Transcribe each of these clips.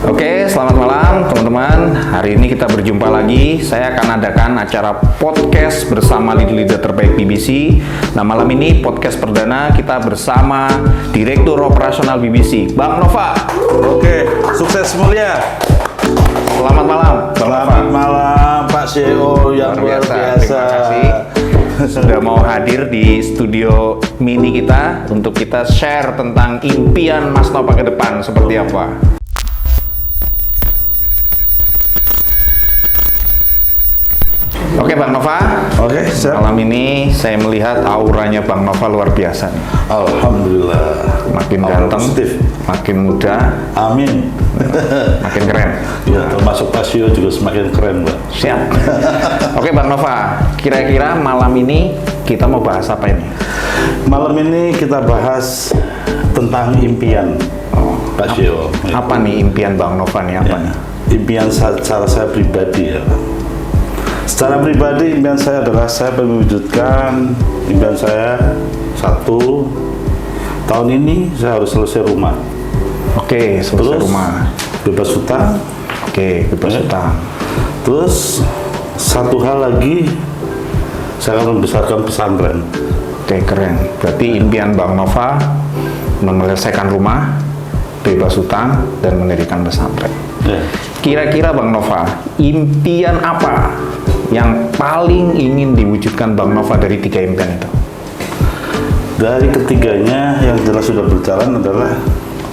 Oke, selamat malam teman-teman. Hari ini kita berjumpa lagi. Saya akan adakan acara podcast bersama leader-leader terbaik BBC. Nah, malam ini podcast perdana kita bersama Direktur Operasional BBC, Bang Nova. Oke, sukses mulia. Selamat malam, Bang Nova. Selamat malam, Pak CEO yang luar biasa. Terima kasih sudah mau hadir di studio mini kita untuk kita share tentang impian Mas Nova ke depan seperti apa. Oke Bang Nova, Oke, siap. malam ini saya melihat auranya Bang Nova luar biasa nih. Alhamdulillah. Makin Aura ganteng, positif. makin muda, Amin. makin keren. Ya, termasuk Pak CEO juga semakin keren, Mbak. Siap. Oke Bang Nova, kira-kira malam ini kita mau bahas apa ini? Malam ini kita bahas tentang impian Pak CEO. Apa nih impian Bang Nova nih? Apa nih? Impian secara saya pribadi ya. Secara pribadi impian saya adalah saya mewujudkan impian saya satu, tahun ini saya harus selesai rumah. Oke, selesai Terus rumah. bebas hutang. Oke, bebas Ya. hutang. Terus satu hal lagi, saya akan membesarkan pesantren. Oke, keren. Berarti impian Bang Nova menyelesaikan rumah, bebas hutang, dan mendirikan pesantren. Ya. Kira-kira Bang Nova, impian apa yang paling ingin diwujudkan Bang Nova dari tiga impian itu? Dari ketiganya yang jelas sudah berjalan adalah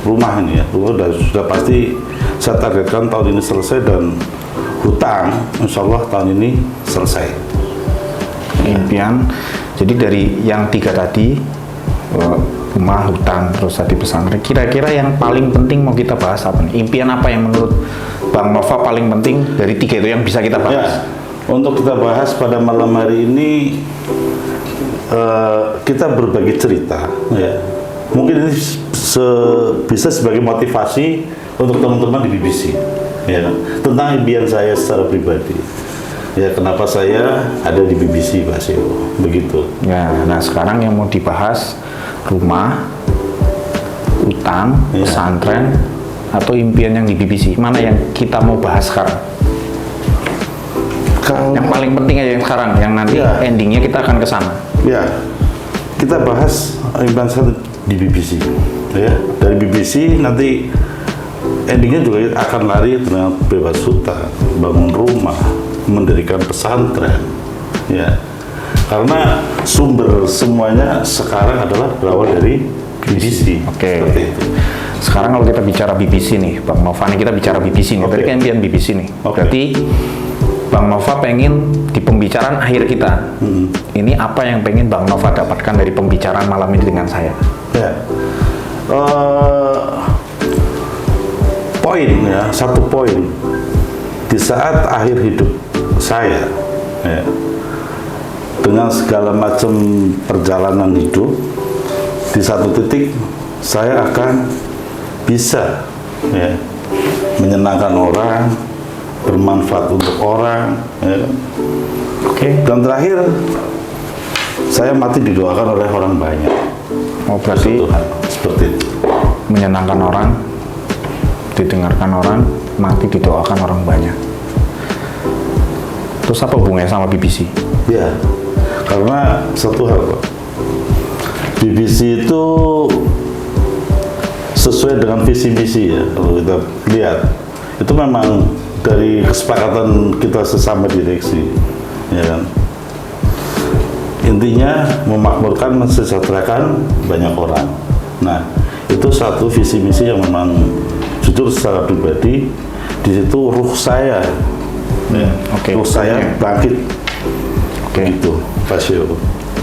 rumah ini ya. Rumah sudah pasti saya targetkan tahun ini selesai dan hutang insya Allah tahun ini selesai. Impian. Jadi dari yang tiga tadi, rumah, hutang, terus tadi pesantren. Kira-kira yang paling penting mau kita bahas apa nih? Impian apa yang menurut Bang Nova paling penting dari tiga itu yang bisa kita Ya, bahas? untuk kita bahas pada malam hari ini kita berbagi cerita ya. Mungkin ini bisa sebagai motivasi untuk teman-teman di BBC ya, tentang impian saya secara pribadi. Ya, kenapa saya ada di BBC Pak CEO, begitu. Ya, nah sekarang yang mau dibahas rumah, utang, Ya. pesantren, atau impian yang di BBC. Mana yang kita mau bahas sekarang? Kalau Yang paling penting aja yang sekarang, yang nanti Ya. endingnya kita akan ke sana. ya, kita bahas impian saya di BBC ya. Dari BBC nanti endingnya juga akan lari dengan bebas hutang, bangun rumah, mendirikan pesantren ya. Karena sumber semuanya sekarang adalah berawal dari BBC. Oke. Seperti itu. Sekarang kalau kita bicara BBC nih, Bang Nova nih, kita bicara BBC nih. Oke. Berarti kan impian BBC nih. Oke. Berarti Bang Nova pengen di pembicaraan akhir kita, ini apa yang pengen Bang Nova dapatkan dari pembicaraan malam ini dengan saya? Ya. Poin ya, satu poin di saat akhir hidup saya ya, dengan segala macam perjalanan hidup, di satu titik saya akan bisa ya, menyenangkan orang, bermanfaat untuk orang ya. Oke. Dan terakhir saya mati didoakan oleh orang banyak. Oh, berarti Tuhan, seperti itu. menyenangkan orang, didengarkan orang, mati didoakan orang banyak. Terus apa hubungannya sama BBC? Ya, karena satu hal Pak, BBC itu sesuai dengan visi misi ya. Kalau kita lihat, itu memang dari kesepakatan kita sesama direksi, ya kan. Intinya memakmurkan, mensejahterakan banyak orang. Nah, itu satu visi misi yang memang jujur secara pribadi di situ ruh saya, ya, Oke. ruh saya bangkit. Oke. Itu Pak CEO.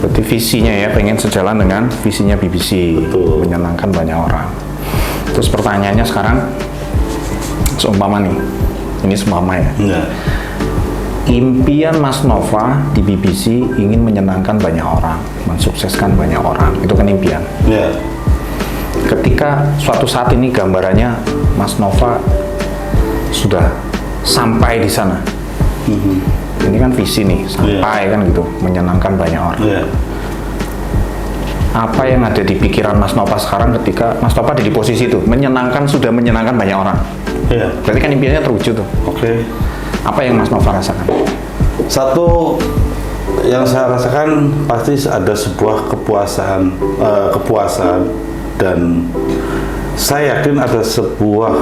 Berarti visinya ya, pengen sejalan dengan visinya BBC, Betul. menyenangkan banyak orang. Terus pertanyaannya sekarang, seumpama nih, ini seumpama ya. Ya. Impian Mas Nova di BBC ingin menyenangkan banyak orang, mensukseskan banyak orang, itu kan impian. Ya. Ketika suatu saat ini gambarannya Mas Nova sudah sampai di sana, ini kan visi nih, sampai kan gitu, menyenangkan banyak orang. Ya. Apa yang ada di pikiran Mas Nova sekarang ketika Mas Nova ada di posisi itu, sudah menyenangkan banyak orang. Iya. Berarti kan impiannya terwujud tuh. Oke. Apa yang Mas Nova rasakan? Satu yang saya rasakan pasti ada sebuah kepuasan dan saya yakin ada sebuah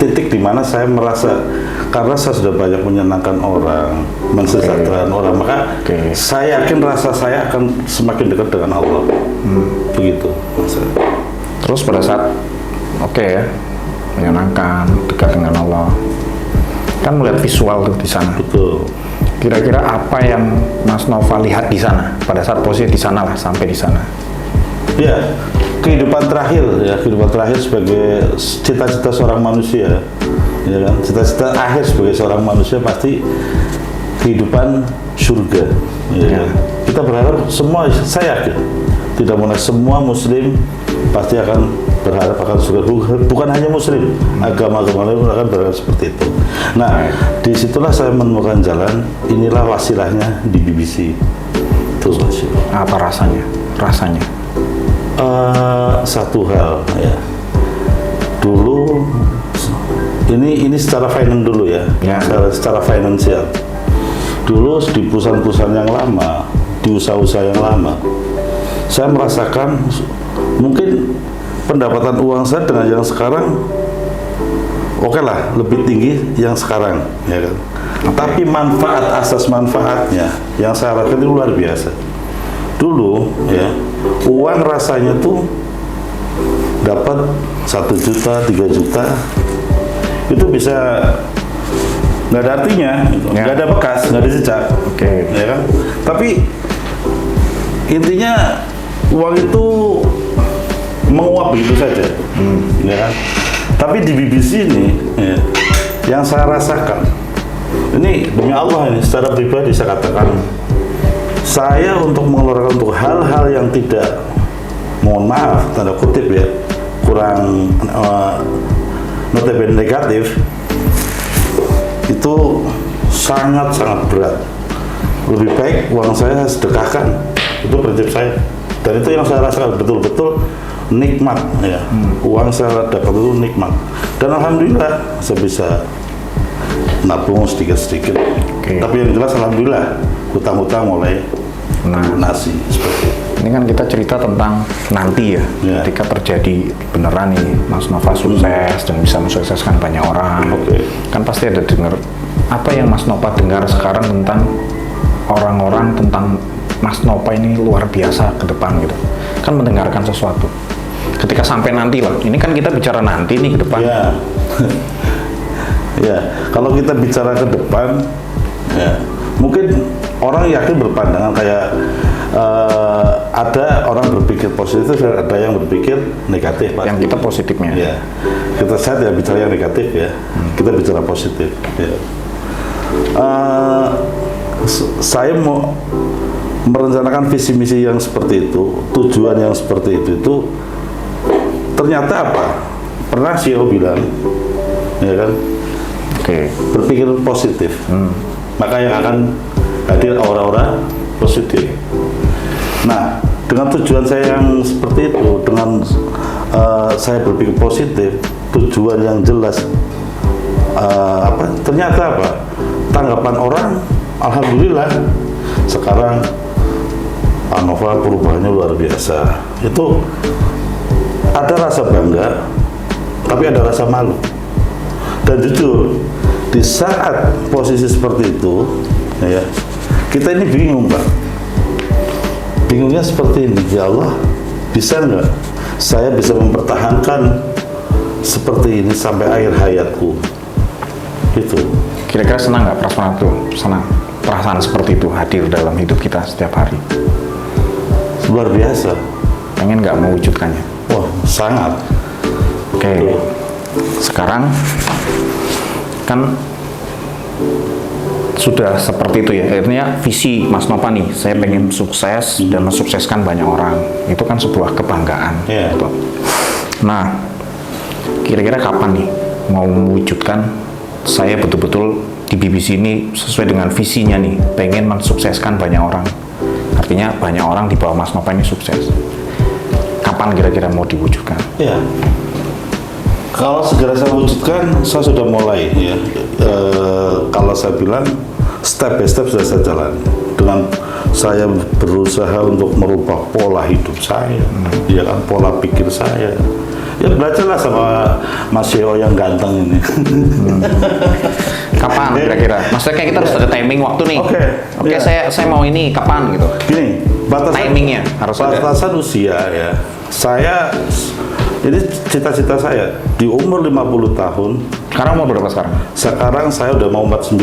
titik di mana saya merasa karena saya sudah banyak menyenangkan orang, mensejahterakan orang, maka saya yakin rasa saya akan semakin dekat dengan Allah. Begitu. Terus pada saat ya, menyenangkan, dekat dengan Allah, kan melihat visual tuh di sana. Betul. Kira-kira apa yang Mas Nova lihat di sana pada saat posisi di sana lah, sampai di sana? Ya, kehidupan terakhir sebagai cita-cita seorang manusia, ya kan? Cita-cita akhir sebagai seorang manusia pasti kehidupan surga. Ya. Kita berharap semua, saya yakin, tidak mulai semua Muslim pasti akan berharap akan surga. Bukan hanya Muslim, agama-agama lain akan berharap seperti itu. Nah, disitulah saya menemukan jalan. Inilah wasilahnya di BBC. Terus apa rasanya? Satu hal ya. Dulu ini secara finance dulu ya. Secara finansial. Dulu di perusahaan-perusahaan yang lama, di usaha-usaha yang lama, saya merasakan mungkin pendapatan uang saya dengan yang sekarang oke lah, lebih tinggi yang sekarang, ya kan. Tapi manfaat asas manfaatnya yang saya rasakan itu luar biasa. Dulu ya, uang rasanya tuh dapat 1 juta, 3 juta itu bisa nggak ada artinya, nggak ada bekas, nggak ada jejak, ya kan. Tapi intinya uang itu menguap begitu saja, ya kan. Tapi di BBC ini, ya, yang saya rasakan, ini demi Allah ini secara pribadi saya katakan, saya untuk mengeluarkan untuk hal-hal yang tidak, mohon maaf tanda kutip ya, kurang notabene negatif, itu sangat-sangat berat. Lebih baik uang saya sedekahkan, itu prinsip saya. Dan itu yang saya rasakan betul-betul nikmat ya. Uang saya dapat itu nikmat. Dan alhamdulillah saya bisa nabung sedikit-sedikit. Tapi yang jelas alhamdulillah hutang-hutang mulai lunasi seperti itu. Ini kan kita cerita tentang nanti ya, ketika terjadi beneran nih Mas Nova sukses dan bisa mensukseskan banyak orang. Kan pasti ada dengar apa yang Mas Nova dengar sekarang tentang orang-orang, tentang Mas Nova ini luar biasa ke depan gitu. Kan mendengarkan sesuatu. Ketika sampai nanti lah, ini kan kita bicara nanti nih ke depan. Ya, kalau kita bicara ke depan, ya mungkin orang yakin berpandangan kayak ada orang berpikir positif dan ada yang berpikir negatif. Yang kita positifnya. Ya, kita saya tidak bicara yang negatif ya, kita bicara positif. Ya. Saya mau merencanakan visi misi yang seperti itu, tujuan yang seperti itu ternyata apa? Pernah CEO bilang, ya kan? Berpikir positif, maka yang akan hadir aura-aura positif. Nah, dengan tujuan saya yang seperti itu, dengan saya berpikir positif, tujuan yang jelas, ternyata apa? Tanggapan orang, alhamdulillah, sekarang Nova perubahannya luar biasa. Itu ada rasa bangga, tapi ada rasa malu. Dan jujur, di saat posisi seperti itu, ya, kita ini bingung, Pak. Bingungnya seperti ini, ya Allah, bisa nggak saya bisa mempertahankan seperti ini sampai akhir hayatku? Itu. Kira-kira senang nggak perasaan itu? Senang. Perasaan seperti itu hadir dalam hidup kita setiap hari. Luar biasa. Pengen nggak mewujudkannya? Wah, sangat. Sekarang kan sudah seperti itu ya. Akhirnya visi Mas Nova nih, saya pengen sukses dan mensukseskan banyak orang. Itu kan sebuah kebanggaan. Gitu. Nah, kira-kira kapan nih mau mewujudkan saya betul-betul di BBC ini sesuai dengan visinya nih, pengen mensukseskan banyak orang. Artinya banyak orang di bawah Mas Nova ini sukses. Kapan kira-kira mau diwujudkan? Ya, kalau segera saya wujudkan, saya sudah mulai ya. Kalau saya bilang step by step sudah saya jalan dengan saya berusaha untuk merubah pola hidup saya, ya kan, pola pikir saya. Ya belajarlah sama Mas Yeo yang ganteng ini. Kapan kira-kira? Maksudnya kayak kita harus ada timing waktu nih. Oke, ya. saya mau ini kapan gitu. Gini, Timingnya harus ada. batasan usia ya. Saya ini cita-cita saya di umur 50 tahun. Sekarang mau berapa sekarang? Sekarang saya udah mau 49.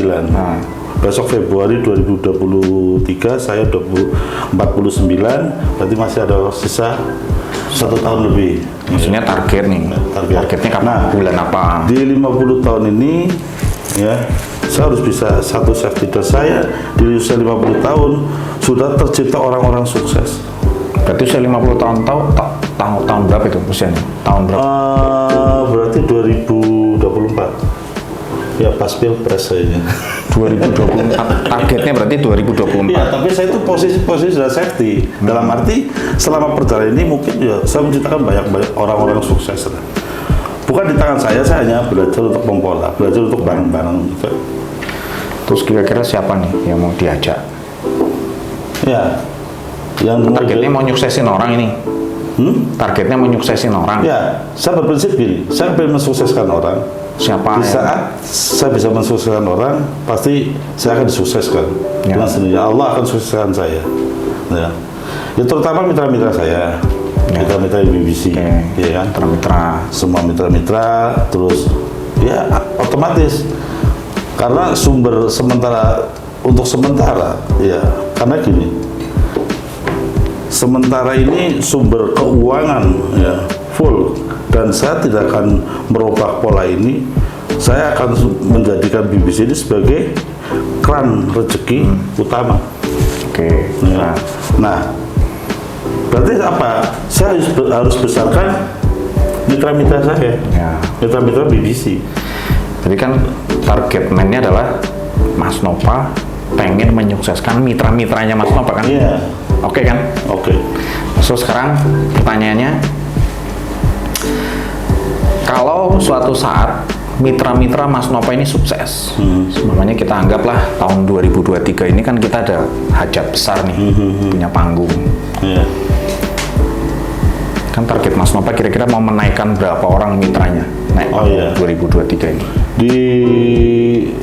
Besok Februari 2023 saya udah 49, berarti masih ada sisa 1 tahun lebih. Maksudnya target nih. Targetnya kapan? Nah, bulan apa? Di 50 tahun ini ya, saya harus bisa satu safety net saya di usia 50 tahun sudah tercipta orang-orang sukses. Berarti usia 50 tahun berapa itu usianya? Tahun berapa? Berarti 2024. Ya pas pilpres kayaknya. 2024. Targetnya berarti 2024. Iya, tapi saya itu posisi sudah safety. Dalam arti selama perjalanan ini mungkin ya saya menciptakan banyak orang-orang sukses. Bukan di tangan saya hanya belajar untuk mempola, belajar untuk bareng-bareng gitu. Terus kira-kira siapa nih yang mau diajak? Ya, yang Targetnya mau nyuksesin orang ini. Targetnya mau nyuksesin orang. Ya, saya berprinsip gini, saya ingin mensukseskan orang. Siapa? Di saat saya bisa mensukseskan orang, pasti saya akan disukseskan. Dengan sendirinya Allah akan sukseskan saya. Ya, terutama mitra-mitra saya, mitra-mitra di BBC, ya kan? Mitra-mitra. Semua mitra-mitra, terus ya otomatis. Karena sumber untuk sementara, ya, karena gini. Sementara ini sumber keuangan ya full, dan saya tidak akan merubah pola ini. Saya akan menjadikan BBC ini sebagai keran rezeki utama. Oke. Ya. Nah, berarti apa? Saya harus besarkan mitra-mitra saya, mitra-mitra BBC. Jadi kan target man-nya adalah Mas Nova pengen menyukseskan mitra-mitranya Mas Nova kan? Iya. Oke kan? Oke. So sekarang pertanyaannya, kalau suatu saat mitra-mitra Mas Nova ini sukses, semuanya kita anggaplah tahun 2023 ini kan kita ada hajat besar nih, punya panggung. Iya. Kan target Mas Nova kira-kira mau menaikkan berapa orang mitranya naik panggung 2023 ini?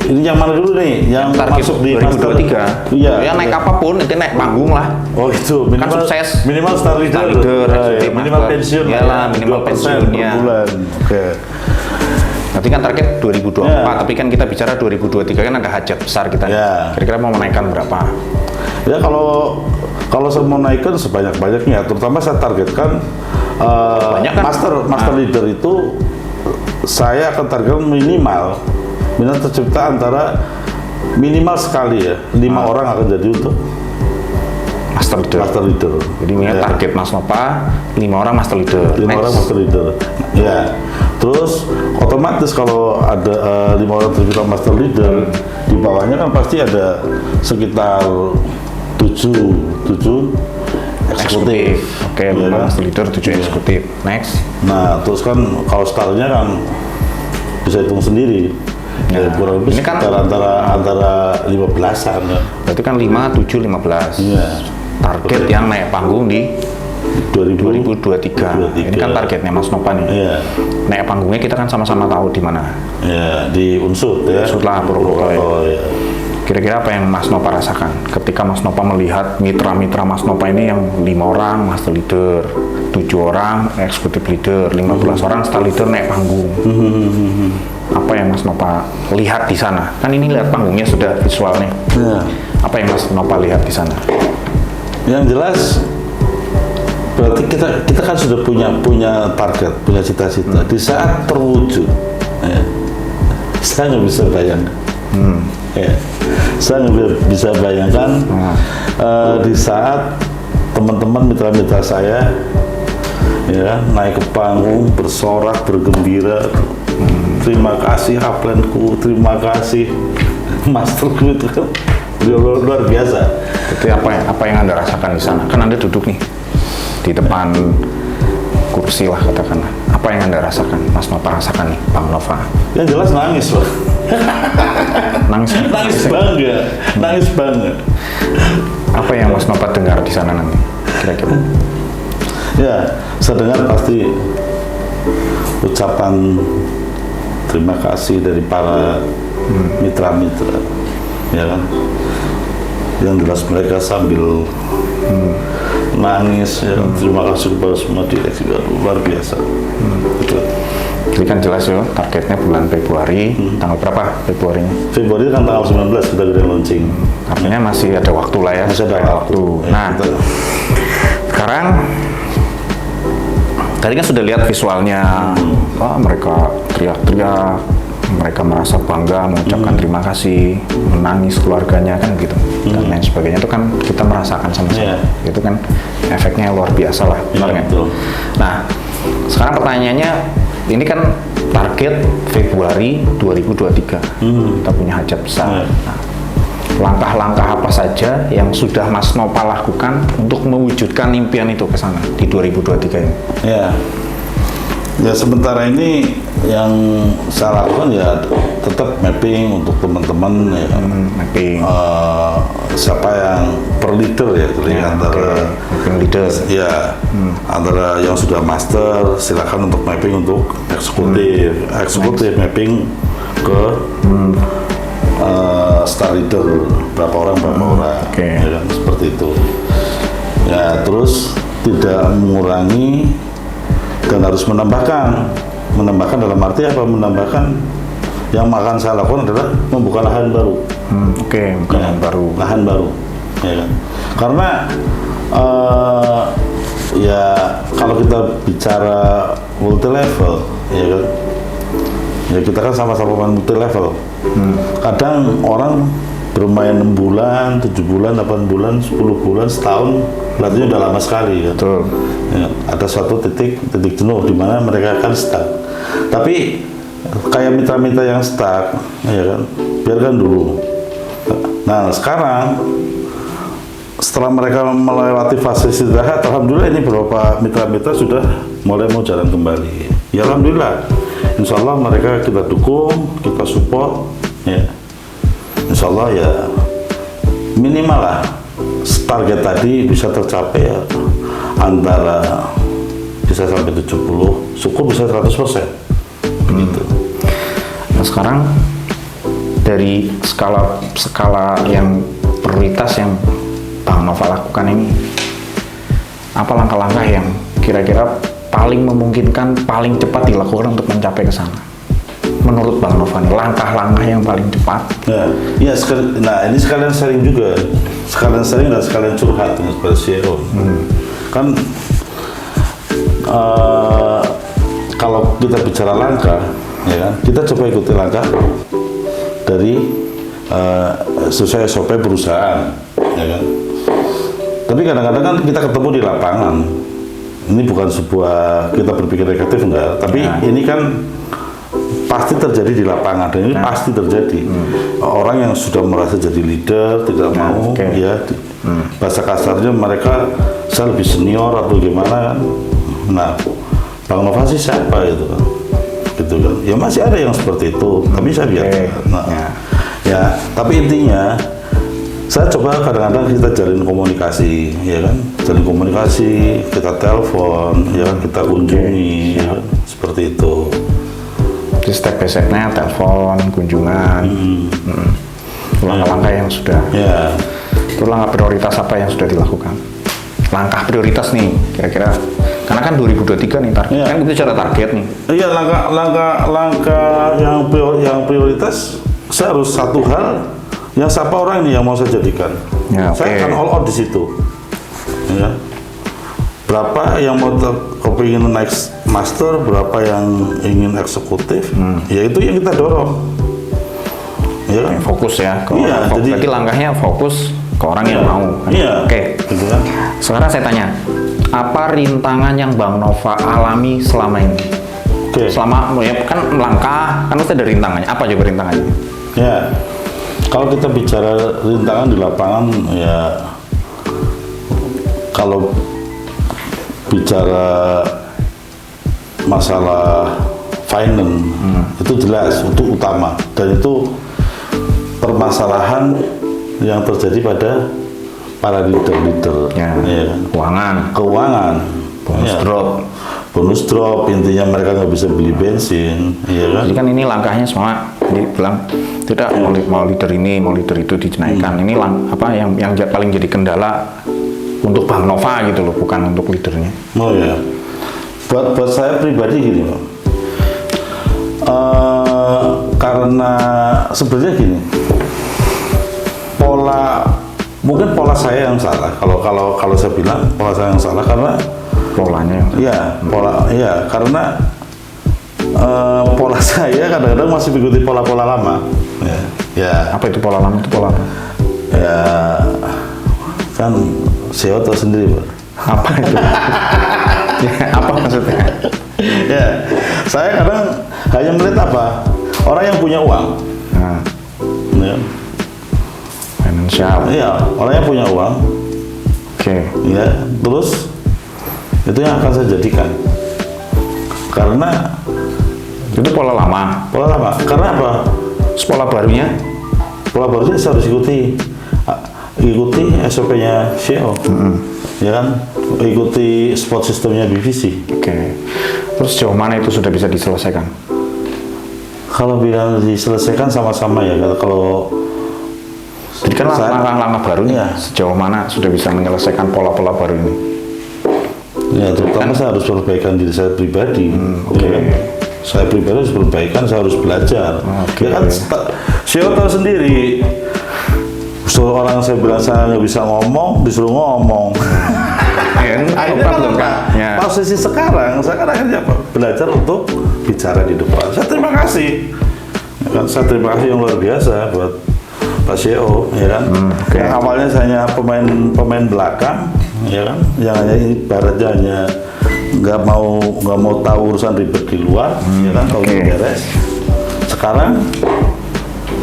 Ini yang mana dulu nih? Yang target masuk di 2023. Iya. Ya naik apapun, itu naik panggung lah. Oh itu minimal, kan sukses. Minimal star leader. Ya, minimal pensiun. Iyalah, minimal pensiunnya. Per bulan. Oke. Nanti kan target 2024, tapi kan kita bicara 2023 kan ada hajat besar kita. Kira-kira mau menaikkan berapa? Ya kalau saya mau naikkan sebanyak-banyaknya, terutama saya targetkan master leader itu saya akan targetkan minimal tercipta antara minimal sekali ya 5 orang akan jadi untuk master leader. Jadi target Mas Nova 5 orang master leader. 5 orang master leader. Ya. Terus otomatis kalau ada 5 orang tercipta master leader, di bawahnya kan pasti ada sekitar 7 eksekutif. Oke, ya, master leader 7 eksekutif. Next. Nah, terus kan kalau startnya kan bisa hitung sendiri. Ya, kurang lebih kan antara 15-an ya. Berarti kan 5, 7, 15. Iya. Target yang naik panggung di 2023. Ini kan targetnya Mas Nova nih. Iya. Naik panggungnya kita kan sama-sama tahu di mana. Ya, di Unsur ya. Unsur lah, Purwokerto. Ya. Kira-kira apa yang Mas Nova rasakan ketika Mas Nova melihat mitra-mitra Mas Nova ini yang 5 orang master leader, 7 orang eksekutif leader, 15 orang star leader naik panggung. Apa yang Mas Nova lihat di sana? Kan ini lihat panggungnya sudah visualnya. Ya. Apa yang Mas Nova lihat di sana? Yang jelas berarti kita kan sudah punya target, punya cita-cita. Di saat terwujud, ya, saya nggak bisa bayangkan. Ya, saya nggak bisa bayangkan di saat teman-teman mitra-mitra saya ya naik ke panggung bersorak bergembira, terima kasih upline-ku, terima kasih masterku itu kan beliau luar biasa. Itu apa yang Anda rasakan di sana? Kan Anda duduk nih di depan kursi lah katakanlah. Apa yang Anda rasakan? Mas Nova rasakan nih, Bang Nova? Yang jelas nangis loh. Nangis bangga. Apa yang Mas Nova dengar di sana nanti? Kira-kira? Ya, saya dengar pasti ucapan terima kasih dari para mitra-mitra, ya kan? Yang jelas mereka sambil nangis, ya, terima kasih kepada semua direksi, luar biasa. Gitu. Jadi kan jelas ya, targetnya bulan Februari, tanggal berapa Februarinya? Februari kan tanggal 19 kita grand launching. Artinya masih ada waktu lah ya. Masih ada waktu. Ya, nah, sekarang tadi kan sudah lihat visualnya, mereka teriak-teriak, mereka merasa bangga, mengucapkan terima kasih, menangis keluarganya kan gitu, dan lain sebagainya. Itu kan kita merasakan sama-sama. Itu kan efeknya luar biasa lah. Betul. Nah, sekarang pertanyaannya, ini kan target Februari 2023, kita punya hajat besar. Nah, langkah-langkah apa saja yang sudah Mas Nova lakukan untuk mewujudkan impian itu ke sana di 2023 ini? Ya sementara ini yang saya lakukan ya tetap mapping untuk teman-teman ya, mapping. Siapa yang per leader ya, antara leader. Ya, antara yang sudah master silakan untuk mapping untuk eksekutif mapping ke star leader berapa orang ya kan, seperti itu ya. Terus tidak mengurangi dan harus menambahkan dalam arti apa? Menambahkan yang akan saya lakukan adalah membuka lahan baru. Lahan baru ya kan? Karena ya kalau kita bicara multi level ya kan, ya kita kan sama-sama multi level. Kadang orang bermain 6 bulan, 7 bulan, 8 bulan, 10 bulan, setahun, berarti udah lama sekali kan. Ya, ada suatu titik jenuh di mana mereka akan stuck. Tapi kayak mitra-mitra yang stuck, ya kan, biarkan dulu. Nah sekarang setelah mereka melewati fase istirahat, alhamdulillah ini beberapa mitra-mitra sudah mulai mau jalan kembali. Ya alhamdulillah, insya Allah mereka kita dukung, kita support, ya. Insya Allah ya minimal lah target tadi bisa tercapai ya, antara bisa sampai 70, syukur bisa 100%. Begitu. Nah sekarang dari skala yang prioritas yang Bang Nova lakukan ini, apa langkah-langkah yang kira-kira paling memungkinkan, paling cepat dilakukan untuk mencapai ke sana? Menurut Bang Nova nih, langkah-langkah yang paling cepat. Nah ini sekalian sharing juga, dan sekalian curhat dengan kepada CEO. Kan kalau kita bicara langkah, ya kan, kita coba ikuti langkah dari sesuai SOP perusahaan, ya kan. Tapi kadang-kadang kan kita ketemu di lapangan. Ini bukan sebuah kita berpikir negatif enggak, tapi ini kan pasti terjadi di lapangan, dan ini pasti terjadi. Orang yang sudah merasa jadi leader tidak mau ya bahasa kasarnya mereka saya lebih senior atau gimana kan. Nah Bang Nova sih siapa gitu kan, ya masih ada yang seperti itu, tapi saya biarkan. Ya tapi intinya saya coba kadang-kadang kita jalin komunikasi, ya kan, kita telepon, ya kan, kita kunjungi, ya kan? Seperti itu. Jadi step by step-nya telepon, kunjungan, langkah-langkah yang sudah. Itu langkah prioritas apa yang sudah dilakukan? Langkah prioritas nih, kira-kira. Karena kan 2023 nih target, kan kita cara target nih. Iya, langkah yang prioritas, saya harus satu hal yang siapa orang ini yang mau saya jadikan. Saya akan all out di situ. Ya. Berapa yang mau kepingin naik master, berapa yang ingin eksekutif, ya itu yang kita dorong. Ya kan? Fokus ya. Jadi langkahnya fokus ke orang yang mau. Gitu kan? Sekarang saya tanya, apa rintangan yang Bang Nova alami selama ini? Selama ya kan melangkah, kan pasti ada rintangannya. Apa juga rintangannya? Ya, Kalau kita bicara rintangan di lapangan, ya kalau bicara masalah finance itu jelas itu utama, dan itu permasalahan yang terjadi pada para leader Ya. Keuangan, bonus drop, intinya mereka nggak bisa beli bensin, ya kan? Jadi kan ini langkahnya semua dibilang tidak mau leader ini, mau leader itu dinaikkan. Ini yang paling jadi kendala untuk Bank Nova gitu loh, bukan untuk leadernya. Oh ya, buat saya pribadi gini Pak. Karena sebenarnya gini, mungkin pola saya yang salah. Kalau saya bilang pola saya yang salah karena Polanya yang karena pola saya kadang-kadang masih mengikuti pola-pola lama. Ya. Apa itu pola lama? Itu pola apa? Ya, kan CEO tahu sendiri Pak. Apa itu? Apa maksudnya? Ya, saya kadang hanya melihat orang yang punya uang. Nah, Ya. finansial. Iya, orang yang punya uang. Oke. Ya, terus itu yang akan saya jadikan. Karena Itu pola lama. Karena apa? Terus pola barunya? Pola barunya saya harus ikuti SOP-nya CEO. Ya kan? Ikuti support sistemnya BBC. Oke. Terus sejauh mana itu sudah bisa diselesaikan? Kalau bilang diselesaikan sama-sama ya. Kalau Jadi kan langkah-langkah baru nih, Iya. sejauh mana sudah bisa menyelesaikan pola-pola baru ini? ya terutama saya harus perbaikan diri saya pribadi. Oke. Ya kan? Saya pribadi harus perbaikan, saya harus belajar. Oke. Ya kan, CEO tahu sendiri. Seorang saya bilang saya nggak bisa ngomong, disuruh ngomong. Akhirnya kan posisi sekarang, saya kan akhirnya belajar untuk bicara di depan. Saya terima kasih. Ya kan, saya terima kasih yang luar biasa buat Pak CEO, ya kan. Yang awalnya saya hanya pemain belakang, ya kan, yang hanya ibaratnya hanya nggak mau tahu urusan ribet di luar, ya kan, kalau beres. Sekarang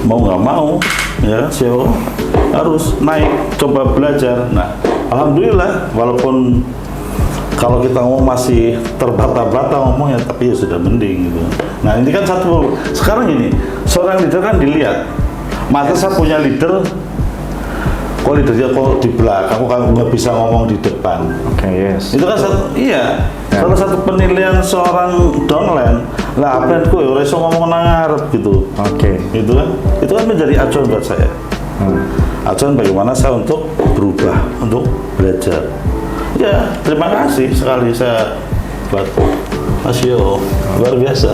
mau nggak mau, ya CEO harus naik, coba belajar. Nah, alhamdulillah, walaupun kalau kita ngomong masih terbata-bata ngomongnya, tapi ya sudah mending gitu. Nah, ini kan sekarang gini, seorang leader kan dilihat. Masa saya punya leader, kok leadernya kok di belakang, kok nggak bisa ngomong di depan. Oke, yes. Itu kan salah satu penilaian seorang downline. Lah, upline ku ya ora iso ngomong nang ngarep gitu. Oke. Itu kan menjadi acuan buat saya. Acuan bagaimana saya untuk berubah, untuk belajar. Ya, terima kasih sekali saya buat Mas Yo, luar biasa.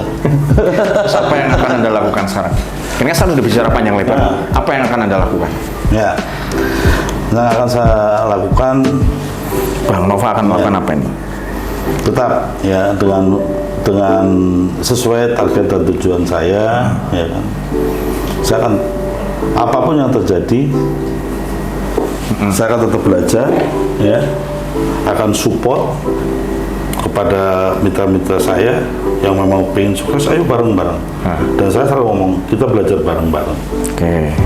Terus apa yang akan Anda lakukan sekarang? Ini kan saya sudah bicara panjang lebar. Nah. Apa yang akan Anda lakukan? Ya, yang akan saya lakukan, Bank Nova akan melakukan apa ini? tetap ya dengan sesuai target dan tujuan saya, ya kan. Saya akan apapun yang terjadi, saya akan tetap belajar, ya, akan support kepada mitra-mitra saya yang memang pengen sukses, ayo bareng-bareng. Dan saya selalu ngomong, kita belajar bareng-bareng. Oke.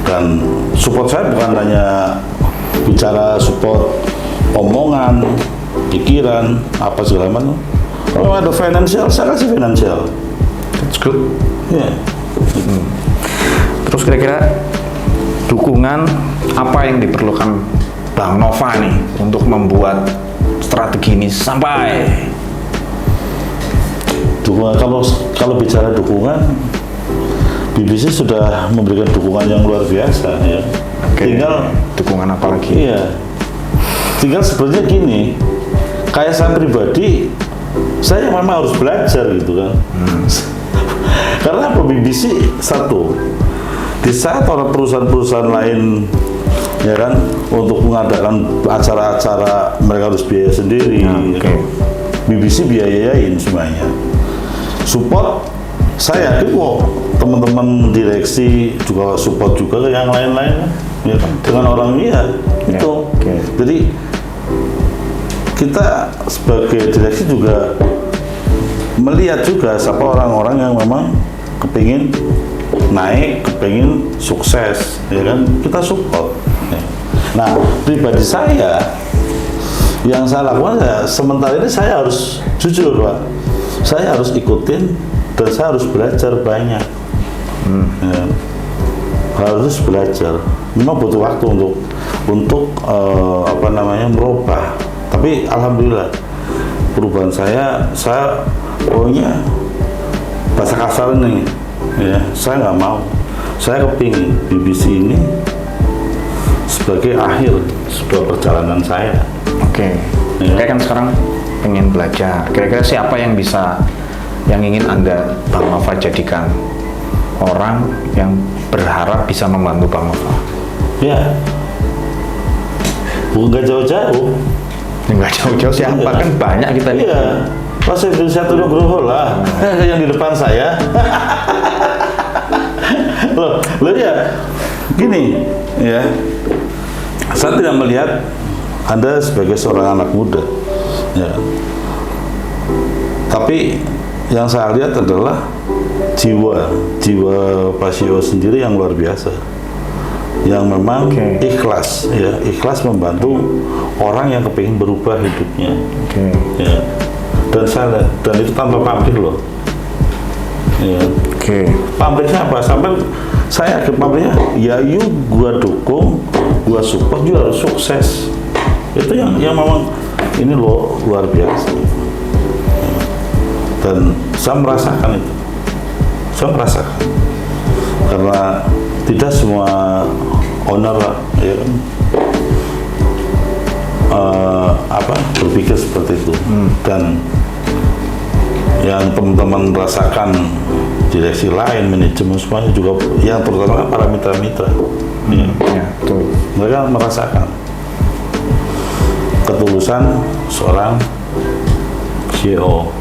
Dan support saya bukan hanya bicara support omongan, pikiran, apa segala macam. Kalau ada financial, saya kasih financial. That's good. Ya. Terus kira-kira dukungan apa yang diperlukan Bank Nova nih untuk membuat strategi ini sampai? Dukungan, kalau bicara dukungan, BBC sudah memberikan dukungan yang luar biasa, ya. Oke. Tinggal dukungan apa lagi? Iya. Tinggal sebenarnya gini, kayak saya pribadi, saya memang harus belajar gitu kan. Karena apa? BBC satu, di saat orang perusahaan-perusahaan lain, ya kan, untuk mengadakan acara-acara mereka harus biaya sendiri. Ya kan? BBC biayain semuanya. Support, saya yakin kok teman-teman direksi juga support juga ke yang lain-lain, ya kan, dengan orang itu. Jadi kita sebagai direksi juga melihat juga siapa orang-orang yang memang kepingin naik, kepengen sukses, ya kan, kita support. Ya. Nah, pribadi saya, yang saya lakukan ya, sementara ini saya harus jujur, Pak. Saya harus ikutin dan saya harus belajar banyak. Ya. Harus belajar. Memang butuh waktu untuk merubah. Tapi alhamdulillah perubahan saya pokoknya bahasa kasar nih, ya, saya nggak mau. Saya kepingin BBC ini sebagai akhir sebuah perjalanan saya. Oke. Ya. Kayak kan sekarang pengen belajar. Kira-kira siapa yang ingin Anda, Bang Nova, jadikan orang yang berharap bisa membantu Bang Nova? Ya, nggak jauh-jauh. Nggak jauh-jauh siapa? Iya. Kan banyak kita nih. Iya, Pak Saifudin Satrio lah, yang di depan saya. Loh ya, gini ya, saya tidak melihat Anda sebagai seorang anak muda, ya. Tapi yang saya lihat adalah jiwa Pak Sio sendiri yang luar biasa, yang memang ikhlas, ya, ikhlas membantu orang yang kepingin berubah hidupnya. Ya. Dan itu tanpa pamrih loh. Ya. Pamrihnya apa? Sampai saya ke pamrihnya, ya gua dukung, gua support, juga harus sukses. Itu yang memang ini loh luar biasa. Dan saya merasakan itu. Saya merasakan. Karena tidak semua owner, ya, berpikir seperti itu. Dan yang teman-teman rasakan, direksi lain, manajemen semuanya juga, yang terutama para mitra-mitra, Ya, betul. mereka merasakan ketulusan seorang CEO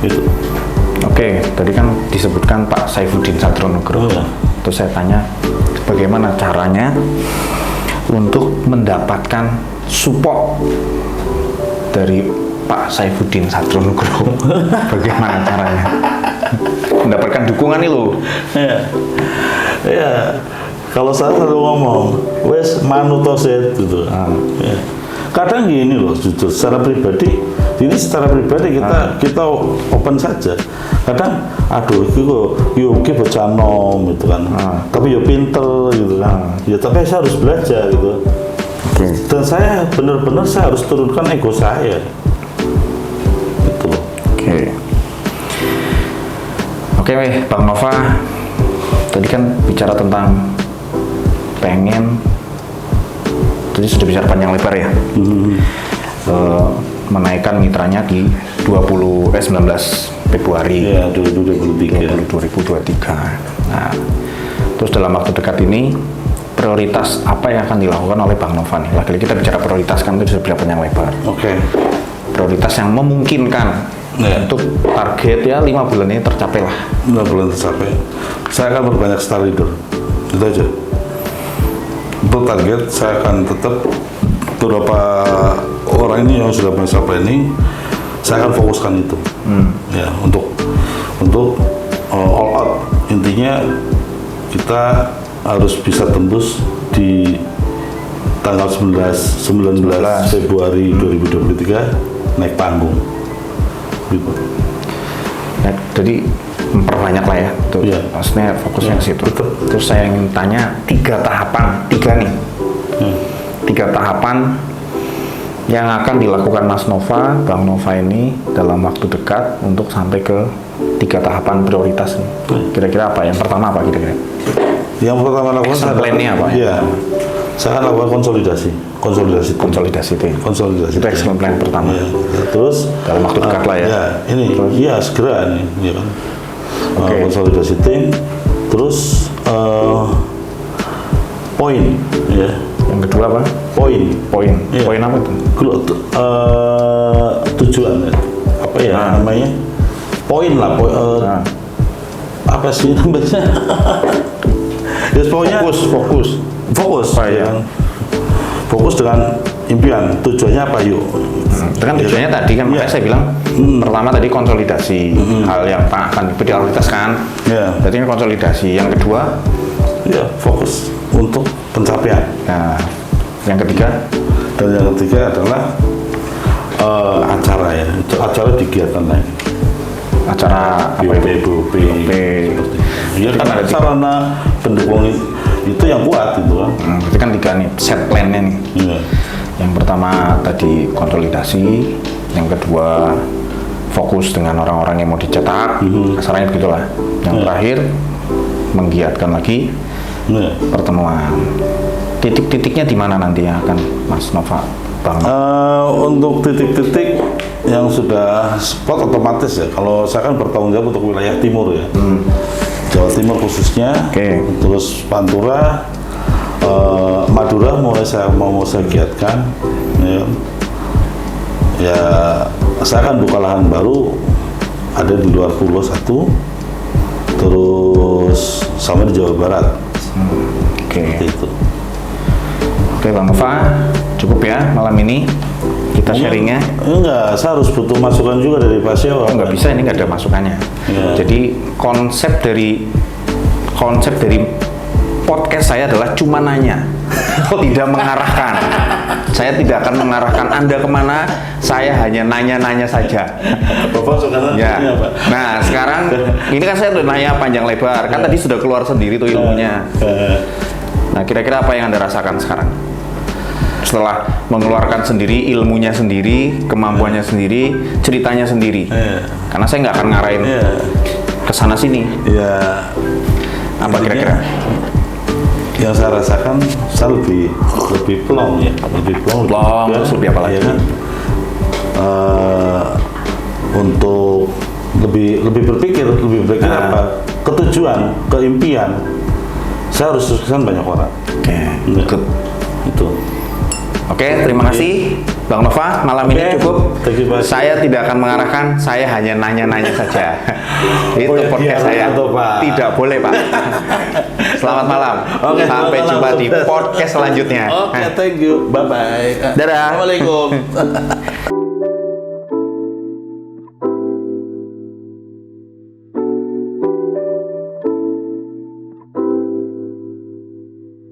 itu. Oke, tadi kan disebutkan Pak Saifudin Satrio. Ya. Terus saya tanya, bagaimana caranya untuk mendapatkan support dari Pak Saifudin Satrio? Bagaimana caranya mendapatkan dukungan itu? Ya, kalau saya selalu ngomong, wes manutose gitu. Ya. Kadang gini loh, jujur, secara pribadi kita open saja. Kadang, aduh, iki bocah nom gitu kan. Tapi yo pinter gitu kan. Ya tapi saya harus belajar gitu. Dan saya benar-benar saya harus turunkan ego saya. Gitu loh. Oke, Bang Nova, tadi kan bicara tentang tadi sudah bicara panjang lebar ya. Menaikkan mitranya di 19 Februari Ya, 2023. Nah, terus dalam waktu dekat ini prioritas apa yang akan dilakukan oleh Bang Nova nih? Lagi-lagi kita bicara prioritas kan itu sudah panjang lebar. Prioritas yang memungkinkan untuk target ya 5 bulan ini tercapai lah. 5 bulan tercapai. Saya akan berbanyak star leader. Itu aja. Untuk target saya akan tetap beberapa orang ini yang sudah mencapai ini, saya akan fokuskan itu. Ya, untuk all out. Intinya kita harus bisa tembus di tanggal 19 Februari 2023 naik panggung. Gitu. Nah, jadi memperbanyak lah ya, tuh. Ya. Maksudnya fokusnya ke situ. Betul. Terus saya ingin tanya 3 tahapan yang akan dilakukan Mas Nova, Bang Nova ini dalam waktu dekat untuk sampai ke 3 tahapan prioritas ini. Kira-kira apa? Yang pertama apa kira-kira? Yang pertama lakukan Action plan-nya apa? Ya, saya akan lakukan konsolidasi tim. Itu action plan pertama. Ya. Terus dalam waktu dekat lah ya. Ya, ini segera nih, ya kan. Konsolidasi tim, terus poin, ya. Yang kedua apa? Poin. Ya. Poin apa itu? Tujuan, apa ya namanya? Poin lah, apa sih namanya? Ya, pokoknya fokus. Apa ya? Fokus dengan impian. Tujuannya apa yuk? Itu kan tujuannya tadi kan, makanya saya bilang pertama tadi konsolidasi, hal yang akan prioritaskan. Berarti ini konsolidasi. Yang kedua, ya fokus untuk pencapaian. nah, yang ketiga, Dan yang ketiga adalah acara ya, acara kegiatan lain. acara apa itu? BOP. Kan Ya kan ada tiga. sarana pendukung itu yang kuat itu kan. Berarti kan tiga nih, set plan-nya nih. Iya. Yang pertama tadi konsolidasi, yang kedua fokus dengan orang-orang yang mau dicetak, kasarnya begitulah. Yang terakhir menggiatkan lagi Iya. pertemuan. Titik-titiknya di mana nanti ya akan Mas Nova? Bang. Untuk titik-titik yang sudah spot otomatis ya. Kalau saya kan bertanggung jawab untuk wilayah timur ya, Jawa Timur khususnya. Oke. Terus Pantura, Madura mulai saya giatkan. Ya, saya akan buka lahan baru ada di luar Pulau satu, terus sama di Jawa Barat. Oke. Seperti itu. Oke Bang Nova, cukup ya malam ini kita sharingnya. Enggak, saya harus butuh masukan juga dari Pak Syawa. Oh, nggak bisa, ini nggak ada masukannya. Ya. Jadi konsep dari podcast saya adalah cuma nanya, tidak mengarahkan. Saya tidak akan mengarahkan Anda kemana, saya hanya nanya-nanya saja. Bapak suka Ya. nanya, Pak? Nah sekarang ini kan saya udah nanya panjang lebar, kan tadi sudah keluar sendiri tuh ilmunya. Nah kira-kira apa yang Anda rasakan sekarang? Setelah mengeluarkan sendiri, ilmunya sendiri, kemampuannya sendiri, ceritanya sendiri. Karena saya nggak akan ngarahin ke sana sini. Ya, Apa kira-kira? yang saya rasakan saya lebih plong ya, lebih Plong, terus lebih apa lagi? ya kan? Untuk lebih berpikir apa? Ketujuan, keimpian. Saya harus sukseskan banyak orang. Oke, good. Itu. Oke, terima kasih Bang Nova. Malam ini Oke, cukup. thank you, Pak. Saya tidak akan mengarahkan, saya hanya nanya-nanya saja. Itu Boleh podcast diam saya. atau, Pak? Tidak boleh, Pak. Selamat malam. Oke, Sampai selamat jumpa malam. di podcast selanjutnya. Oke, thank you. Bye bye. Dadah. Assalamualaikum.